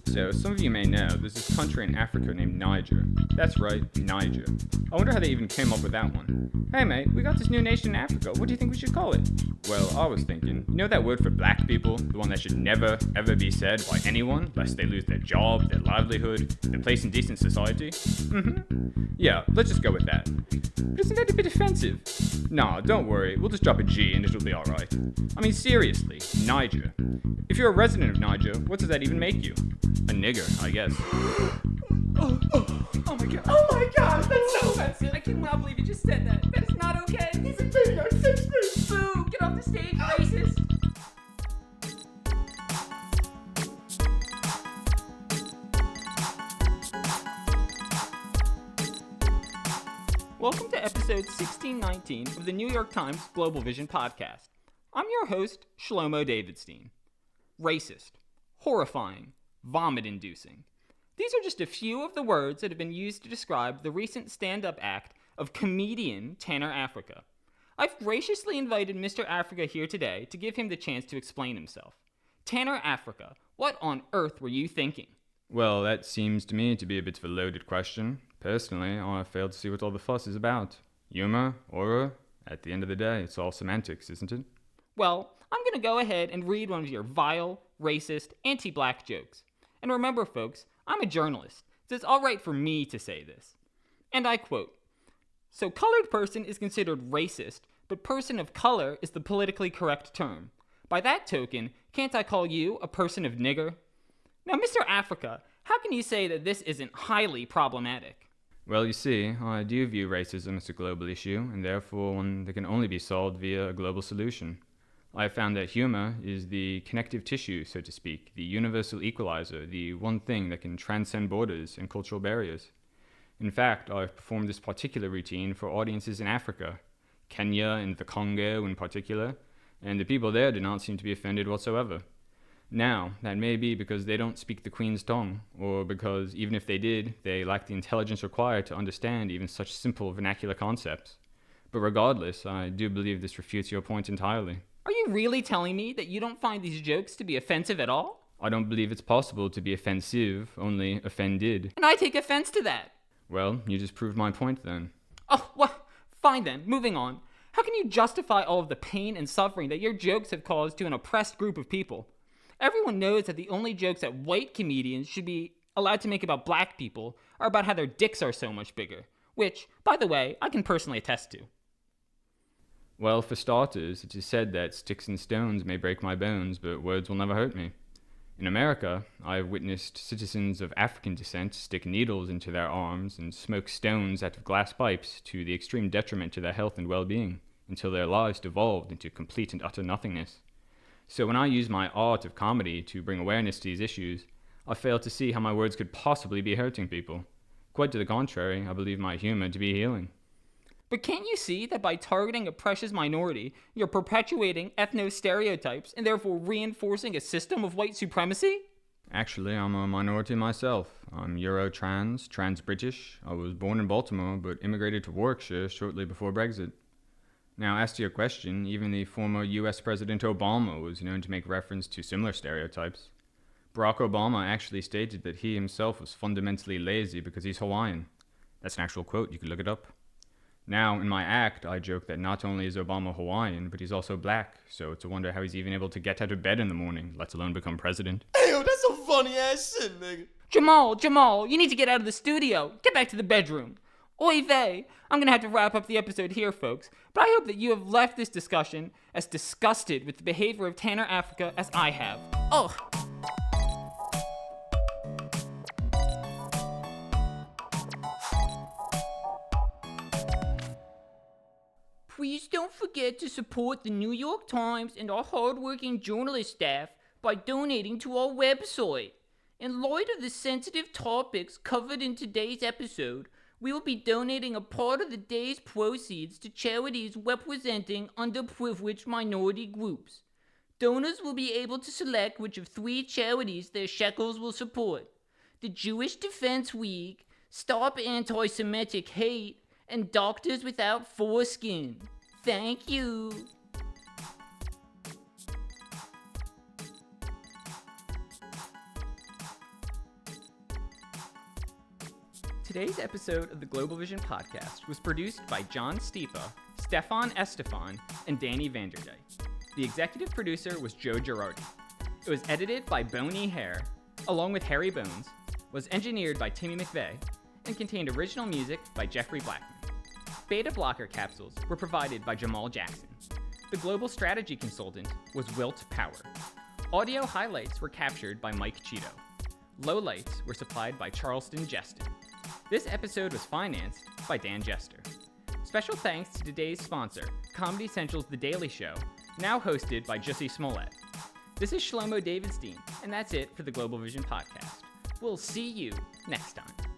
So, some of you may know, there's this country in Africa named Niger. That's right, Niger. I wonder how they even came up with that one. Hey mate, we got this new nation in Africa, what do you think we should call it? Well, I was thinking, you know that word for black people? The one that should never, ever be said by anyone, lest they lose their job, their livelihood, their place in decent society? Yeah, let's just go with that. But isn't that a bit offensive? Nah, don't worry, we'll just drop a G and it'll be alright. I mean, seriously, Niger. If you're a resident of Niger, what does that even make you? A nigger, I guess. Oh my god. Oh my god, that's so offensive. I cannot believe you just said that. That is not okay. He's invading our safe space. Boo, get off the stage, racist. Welcome to episode 1619 of the New York Times Global Vision podcast. I'm your host, Shlomo Davidstein. Racist, horrifying, vomit-inducing. These are just a few of the words that have been used to describe the recent stand-up act of comedian Tanner Africa. I've graciously invited Mr. Africa here today to give him the chance to explain himself. Tanner Africa, what on earth were you thinking? Well, that seems to me to be a bit of a loaded question. Personally, I fail to see what all the fuss is about. Humor, aura, at the end of the day, it's all semantics, isn't it? Well, I'm going to go ahead and read one of your vile, racist, anti-black jokes. And remember, folks, I'm a journalist, so it's all right for me to say this. And I quote, "So colored person is considered racist, but person of color is the politically correct term. By that token, can't I call you a person of nigger?" Now, Mr. Africa, how can you say that this isn't highly problematic? Well, you see, I do view racism as a global issue, and therefore one that can only be solved via a global solution. I have found that humor is the connective tissue, so to speak, the universal equalizer, the one thing that can transcend borders and cultural barriers. In fact, I've performed this particular routine for audiences in Africa, Kenya and the Congo in particular, and the people there do not seem to be offended whatsoever. Now, that may be because they don't speak the Queen's tongue, or because, even if they did, they lack the intelligence required to understand even such simple vernacular concepts. But regardless, I do believe this refutes your point entirely. Are you really telling me that you don't find these jokes to be offensive at all? I don't believe it's possible to be offensive, only offended. And I take offense to that. Well, you just proved my point then. Oh, well, fine then, moving on. How can you justify all of the pain and suffering that your jokes have caused to an oppressed group of people? Everyone knows that the only jokes that white comedians should be allowed to make about black people are about how their dicks are so much bigger, which, by the way, I can personally attest to. Well, for starters, it is said that sticks and stones may break my bones, but words will never hurt me. In America, I have witnessed citizens of African descent stick needles into their arms and smoke stones out of glass pipes to the extreme detriment to their health and well-being, until their lives devolved into complete and utter nothingness. So when I use my art of comedy to bring awareness to these issues, I fail to see how my words could possibly be hurting people. Quite to the contrary, I believe my humor to be healing. But can't you see that by targeting a precious minority, you're perpetuating ethno-stereotypes and therefore reinforcing a system of white supremacy? Actually, I'm a minority myself. I'm Euro-trans, trans-British. I was born in Baltimore, but immigrated to Warwickshire shortly before Brexit. Now, as to your question, even the former US President Obama was known to make reference to similar stereotypes. Barack Obama actually stated that he himself was fundamentally lazy because he's Hawaiian. That's an actual quote, you can look it up. Now, in my act, I joke that not only is Obama Hawaiian, but he's also black, so it's a wonder how he's even able to get out of bed in the morning, let alone become president. Ew, that's some funny ass shit, nigga. Jamal, you need to get out of the studio. Get back to the bedroom. Oy vey, I'm gonna have to wrap up the episode here, folks, but I hope that you have left this discussion as disgusted with the behavior of Tanner Africa as I have. Ugh. Please don't forget to support the New York Times and our hardworking journalist staff by donating to our website. In light of the sensitive topics covered in today's episode, we will be donating a part of the day's proceeds to charities representing underprivileged minority groups. Donors will be able to select which of 3 charities their shekels will support: the Jewish Defense League, Stop Anti-Semitic Hate, and Doctors Without Foreskin. Thank you. Today's episode of the Global Vision podcast was produced by John Stipa, Stefan Estefan, and Danny Vanderdyke. The executive producer was Joe Girardi. It was edited by Boney Hare, along with Harry Bones, was engineered by Timmy McVeigh, and contained original music by Jeffrey Blackman. Beta blocker capsules were provided by Jamal Jackson. The global strategy consultant was Wilt Power. Audio highlights were captured by Mike Cheeto. Lowlights were supplied by Charleston Jestin. This episode was financed by Dan Jester. Special thanks to today's sponsor, Comedy Central's The Daily Show, now hosted by Jussie Smollett. This is Shlomo Davidstein, and that's it for the Global Vision podcast. We'll see you next time.